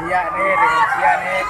Siak nih dengan siak nih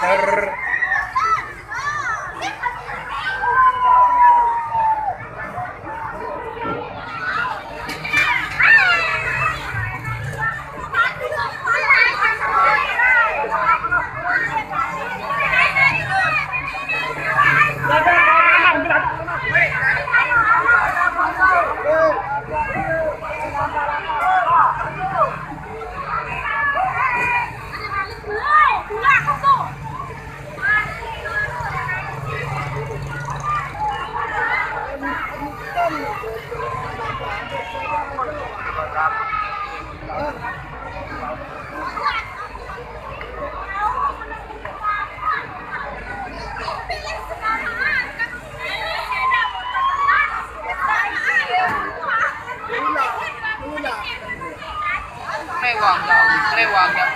lewang đâu lewang đâu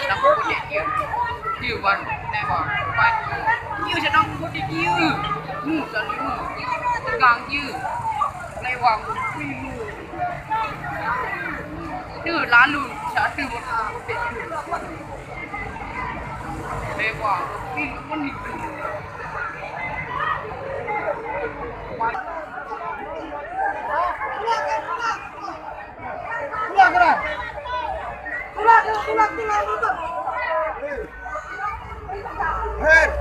đang có điện kia nhiềuวันlewangไปnhiềuจะต้องcó điện kiaจะนี่กลางยืดlewang từ lá lùn trả từ một lewang pin con hình Her.